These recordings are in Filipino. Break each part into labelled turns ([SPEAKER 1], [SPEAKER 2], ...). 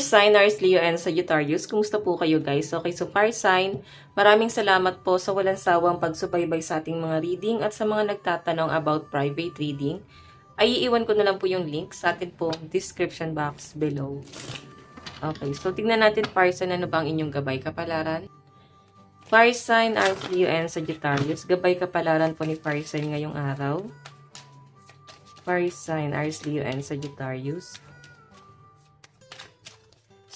[SPEAKER 1] Fire sign, Aries, Leo, and Sagittarius. Kumusta po kayo guys? Okay, so fire sign, maraming salamat po sa walang sawang pagsubaybay sa ating mga reading at sa mga nagtatanong about private reading. Ay iiwan ko na lang po yung link sa atin po description box below. Okay, so tingnan natin fire sign, ano ba ang inyong gabay kapalaran? Fire sign, Aries, Leo, and Sagittarius. Gabay kapalaran po ni fire sign ngayong araw. Fire sign, Aries, Leo, and Sagittarius.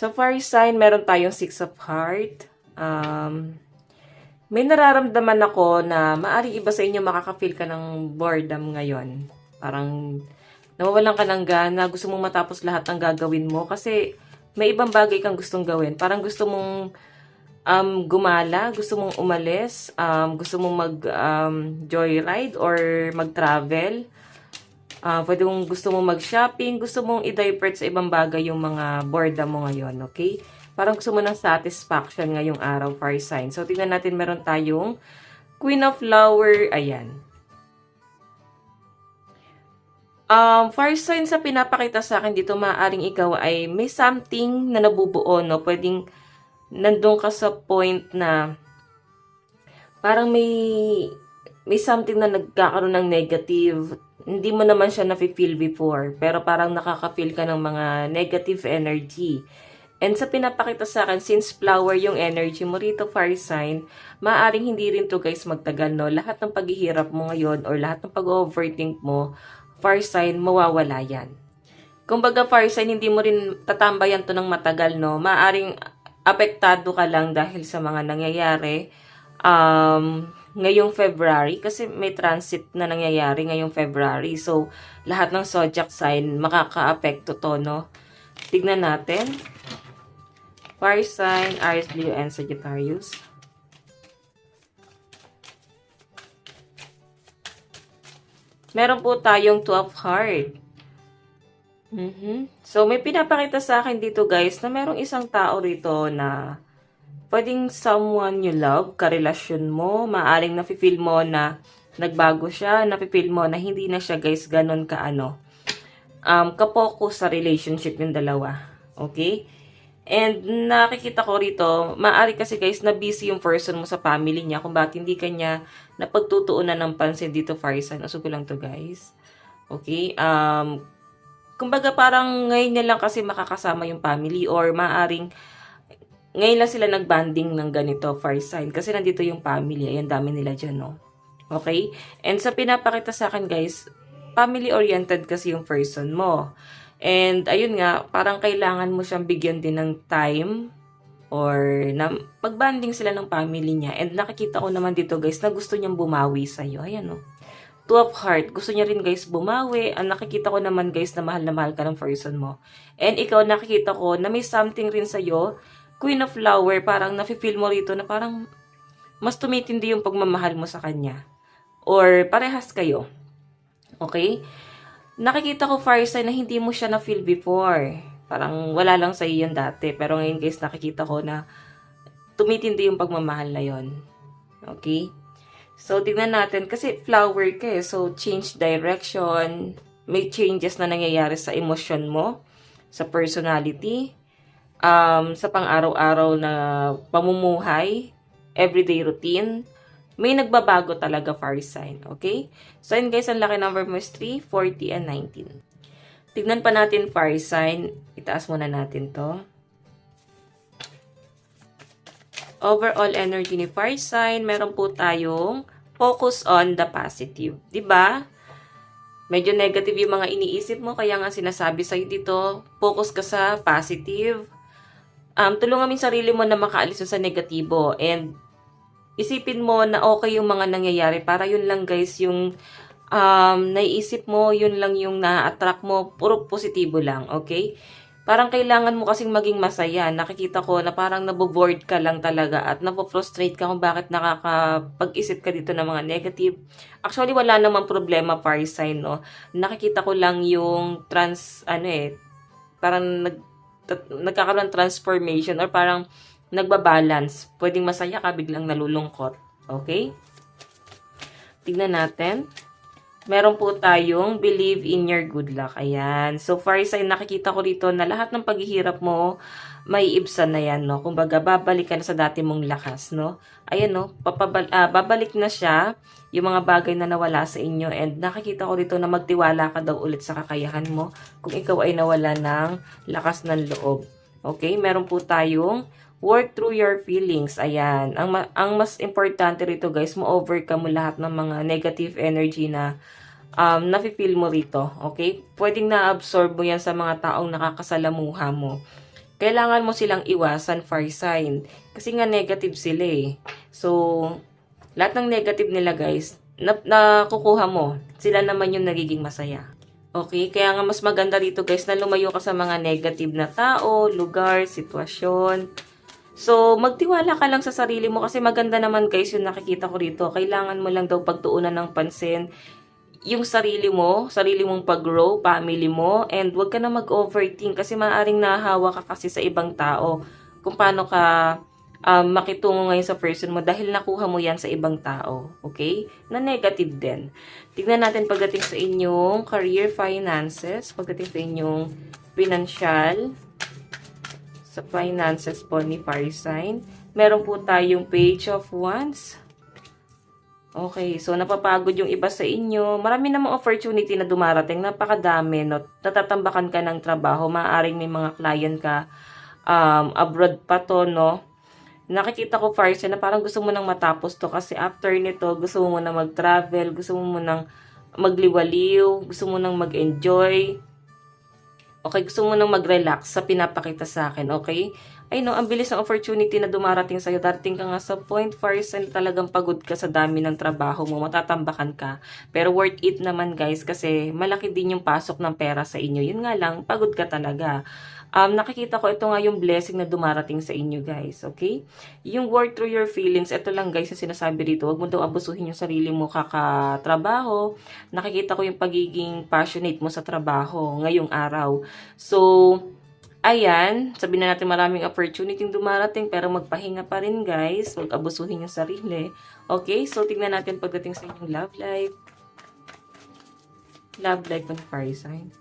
[SPEAKER 1] So, fire sign, meron tayong Six of Heart. May nararamdaman ako na maaaring iba sa inyo makaka-feel ka ng boredom ngayon. Parang nawawalan ka ng gana, gusto mong matapos lahat ng gagawin mo kasi may ibang bagay kang gustong gawin. Parang gusto mong gumala, gusto mong umalis, gusto mong mag-joyride or mag-travel. Pwede mong gusto mong mag-shopping, gusto mong i-divert sa ibang bagay yung mga boredom mo ngayon, okay? Parang gusto mo ng satisfaction ngayong araw, fire sign. So, tingnan natin, meron tayong Queen of Flower, ayan. Fire sign sa pinapakita sa akin dito, maaaring ikaw ay may something na nabubuo, no? Pwedeng nandun ka sa point na parang may something na nagkakaroon ng negative. Hindi mo naman siya nafe-feel before, pero parang nakaka-feel ka ng mga negative energy. And sa pinapakita sa akin, since flower yung energy mo rito, fire sign, maaaring hindi rin to guys magtagal, no? Lahat ng paghihirap mo ngayon or lahat ng pag-overthink mo, fire sign, mawawala yan. Kumbaga fire sign, hindi mo rin tatambayan to ng matagal, no? Maaaring apektado ka lang dahil sa mga nangyayari ngayong February, kasi may transit na nangyayari ngayong February. So, lahat ng zodiac sign, makaka-apekto to, no? Tignan natin. Fire sign, Aries, Leo, and Sagittarius. Meron po tayong Two of Heart. So, may pinapakita sa akin dito, guys, na merong isang tao rito na pwedeng someone you love, karelasyon mo, maaaring nafe-feel mo na nagbago siya, nafe-feel mo na hindi na siya guys ganon ka-focus sa relationship yung dalawa. Okay? And nakikita ko rito, maaari kasi guys na busy yung person mo sa family niya kung bakit hindi kanya napagtutuunan ng pansin dito, fire sign. Usog ko lang to guys. Okay? Kumbaga parang ngayon niya lang kasi makakasama yung family or maaring ngayon lang sila nag-banding ng ganito, fire sign. Kasi nandito yung family. Ayan, dami nila dyan, no? Okay? And sa pinapakita sa akin, guys, family-oriented kasi yung person mo. And, ayun nga, parang kailangan mo siyang bigyan din ng time or na mag-banding sila ng family niya. And nakikita ko naman dito, guys, na gusto niyang bumawi sa'yo. Ayan, no? Two of Heart. Gusto niya rin, guys, bumawi. Ang nakikita ko naman, guys, na mahal ka ng person mo. And ikaw, nakikita ko na may something rin sa'yo. Queen of Flower, parang nafe-feel mo rito na parang mas tumitindi yung pagmamahal mo sa kanya. Or parehas kayo. Okay? Nakikita ko fire sign na hindi mo siya na-feel before. Parang wala lang sa iyo yan dati. Pero ngayon guys, nakikita ko na tumitindi yung pagmamahal na yon. Okay? So, tignan natin. Kasi flower ka eh. So, change direction. May changes na nangyayari sa emosyon mo. Sa personality. Sa pang-araw-araw na pamumuhay, everyday routine, may nagbabago talaga, fire sign. Okay? So, yun guys, ang lucky number mo is 3, 40, and 19. Tignan pa natin, fire sign. Itaas muna natin to. Overall energy ni fire sign, meron po tayong focus on the positive. Diba? Medyo negative yung mga iniisip mo, kaya nga sinasabi sa'yo dito, focus ka sa positive. Tulungan mo yung sarili mo na makaalis sa negatibo and isipin mo na okay yung mga nangyayari para yun lang guys yung naiisip mo, yun lang yung na-attract mo, puro positibo lang, okay? Parang kailangan mo kasing maging masaya. Nakikita ko na parang naboboard ka lang talaga at napofrustrate ka kung bakit nakakapag-isip ka dito ng mga negative. Actually, wala namang problema, fire sign, no? Nakikita ko lang yung parang nagkakaroon ng transformation or parang nagbabalance. Pwedeng masaya ka, biglang nalulungkot. Okay? Tignan natin. Meron po tayong believe in your good luck. Ayan. So, far sign, nakikita ko rito na lahat ng paghihirap mo, may ibsan na yan, no? Kumbaga, babalik ka na sa dati mong lakas, no? Ayan, no? Babalik na siya, yung mga bagay na nawala sa inyo. And nakikita ko rito na magtiwala ka daw ulit sa kakayahan mo kung ikaw ay nawala ng lakas ng loob. Okay? Meron po tayong work through your feelings. Ayan. Ang mas importante rito, guys, mo-overcome mo lahat ng mga negative energy na nafe-feel mo rito. Okay? Pwedeng na-absorb mo yan sa mga taong nakakasalamuha mo. Kailangan mo silang iwasan, fire sign. Kasi nga negative sila eh. So, lahat ng negative nila, guys, nakukuha mo. Sila naman yung nagiging masaya. Okay? Kaya nga mas maganda rito, guys, na lumayo ka sa mga negative na tao, lugar, sitwasyon. So, magtiwala ka lang sa sarili mo kasi maganda naman, guys, yung nakikita ko rito. Kailangan mo lang daw pagtuunan ng pansin yung sarili mong pag-grow, family mo, and huwag ka na mag-overthink kasi maaaring nahahawa ka kasi sa ibang tao kung paano ka makitungo ngayon sa person mo dahil nakuha mo yan sa ibang tao. Okay? Na negative din. Tignan natin pagdating sa inyong career finances, pagdating sa inyong financial, sa finances po ni fire sign. Meron po tayong page of wands. Okay, so napapagod yung iba sa inyo. Marami namang opportunity na dumarating. Napakadami, no? Natatambakan ka ng trabaho. Maaaring may mga client ka abroad pa to, no? Nakikita ko fire sign na parang gusto mo nang matapos to kasi after nito, gusto mo nang mag-travel, gusto mo nang magliwaliw, gusto mo nang mag-enjoy. Okay, gusto mo nang mag-relax sa pinapakita sa akin, okay? Ay no, ang bilis ng opportunity na dumarating sa'yo. Darating ka nga sa point, first, and talagang pagod ka sa dami ng trabaho mo, matatambakan ka. Pero worth it naman, guys, kasi malaki din yung pasok ng pera sa inyo. Yun nga lang, pagod ka talaga. Nakikita ko ito nga yung blessing na dumarating sa inyo, guys, okay? Yung work through your feelings, ito lang, guys, yung sinasabi dito. Huwag mo daw abusuhin yung sarili mo kakatrabaho. Nakikita ko yung pagiging passionate mo sa trabaho ngayong araw. So, ayan, sabihin na natin maraming opportunity dumarating pero magpahinga pa rin, guys. Huwag abusuhin yung sarili. Okay, so tignan natin pagdating sa inyong love life. Love life on fire sign.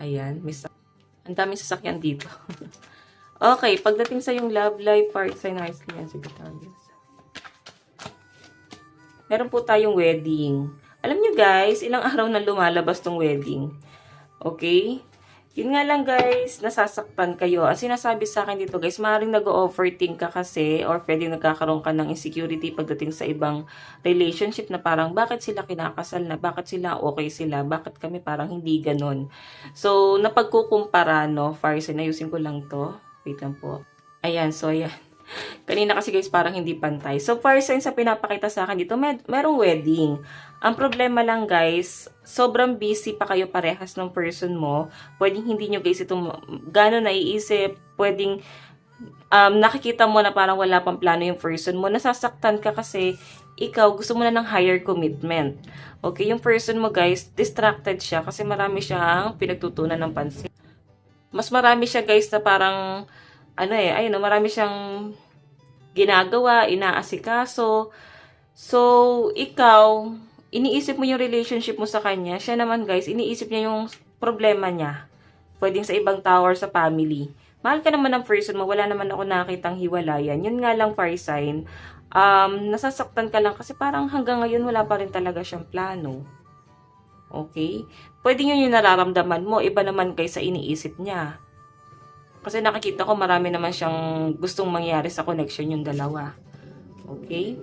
[SPEAKER 1] Ayan, ang daming sasakyan dito. Okay, pagdating sa yung love life, fire sign, Aries, Leo, Sagittarius. Meron po tayong wedding. Alam nyo, guys, ilang araw na lumalabas tong wedding. Okay? Yun nga lang, guys, nasasaktan kayo. Ang sinasabi sa akin dito, guys, maaaring nag-overthink ka kasi or pwedeng nagkakaroon ka ng insecurity pagdating sa ibang relationship na parang bakit sila kinakasal na, bakit sila okay sila, bakit kami parang hindi ganun. So, napagkukumpara, no? Fire sign, ayusin ko lang to. Wait lang po. Ayan, so ayan. Kanina kasi, guys, parang hindi pantay. So, fire sign sa pinapakita sa akin dito, merong wedding. Ang problema lang, guys, sobrang busy pa kayo parehas ng person mo. Pwedeng hindi nyo, guys, ito gano'n naiisip. Pwedeng nakikita mo na parang wala pang plano yung person mo. Nasasaktan ka kasi ikaw gusto mo na ng higher commitment. Okay, yung person mo, guys, distracted siya kasi marami siyang pinagtutunan ng pansin. Mas marami siya, guys, na parang marami siyang ginagawa, inaasikaso. So, ikaw, iniisip mo yung relationship mo sa kanya. Siya naman, guys, iniisip niya yung problema niya. Pwedeng sa ibang tao or sa family. Mahal ka naman ng person mo. Wala naman ako nakitang hiwalayan. Yun nga lang, fire sign. Nasasaktan ka lang kasi parang hanggang ngayon wala pa rin talaga siyang plano. Okay? Pwede yun yung nararamdaman mo. Iba naman, guys, sa iniisip niya. Kasi nakikita ko marami naman siyang gustong mangyari sa connection yung dalawa. Okay?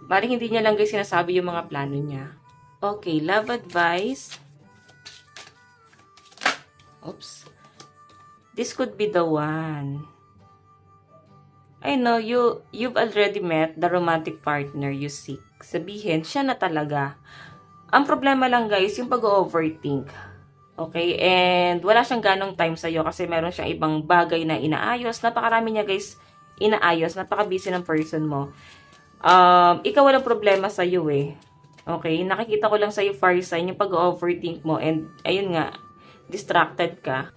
[SPEAKER 1] Maring hindi niya lang, guys, sinasabi yung mga plano niya. Okay, love advice. Oops. This could be the one. I know, you've already met the romantic partner you seek. Sabihin, siya na talaga. Ang problema lang, guys, yung pag-overthink. Okay? And wala siyang ganong time sa'yo kasi meron siyang ibang bagay na inaayos. Napakarami niya, guys, inaayos. Napaka-busy ng person mo. Ikaw walang problema sa'yo eh. Okay? Nakikita ko lang sa'yo, fire sign, yung pag-overthink mo. And, ayun nga, distracted ka.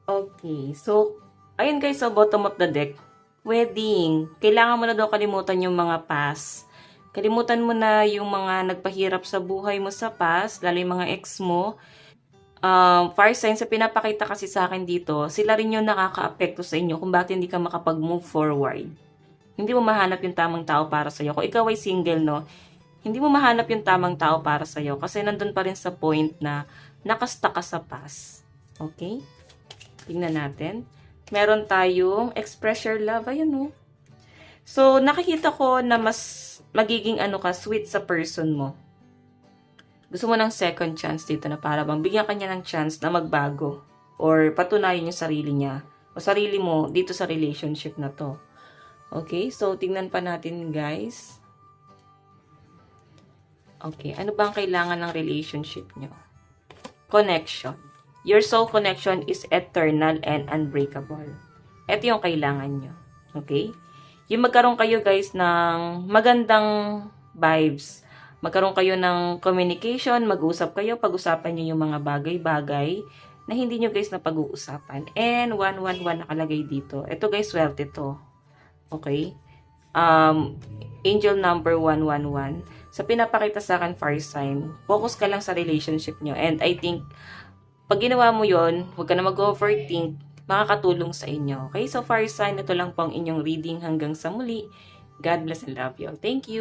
[SPEAKER 1] Okay. So, ayun guys, sa bottom of the deck, wedding. Kailangan mo na daw kalimutan yung mga past. Kalimutan mo na yung mga nagpahirap sa buhay mo sa past, lalo yung mga ex mo. Fire sign, sa pinapakita kasi sa akin dito, sila rin yung nakaka-apekto sa inyo kung bakit hindi ka makapag-move forward. Hindi mo mahanap yung tamang tao para sa'yo. Kung ikaw ay single, no, hindi mo mahanap yung tamang tao para sa'yo kasi nandun pa rin sa point na nakasta ka sa past. Okay? Tingnan natin. Meron tayong express your love. Ayun, no. So, nakikita ko na mas magiging sweet sa person mo. Gusto mo ng second chance dito na para bang bigyan ka niya ng chance na magbago or patunayan yung sarili niya o sarili mo dito sa relationship na to. Okay, so tingnan pa natin guys. Okay, ano bang kailangan ng relationship nyo? Connection. Your soul connection is eternal and unbreakable. Ito yung kailangan nyo. Okay? Yung magkaroon kayo guys ng magandang vibes. Magkaroon kayo ng communication, mag-usap kayo, pag-usapan nyo yung mga bagay-bagay na hindi nyo guys na pag-uusapan. And 111 nakalagay dito. Ito guys, swerte to. Okay? Angel number 111. Sa pinapakita sa akin, fire sign, focus ka lang sa relationship nyo. And I think, pag ginawa mo yon, huwag ka na mag-overthink, makakatulong sa inyo. Okay? So, fire sign, ito lang po ang inyong reading hanggang sa muli. God bless and love you. Thank you.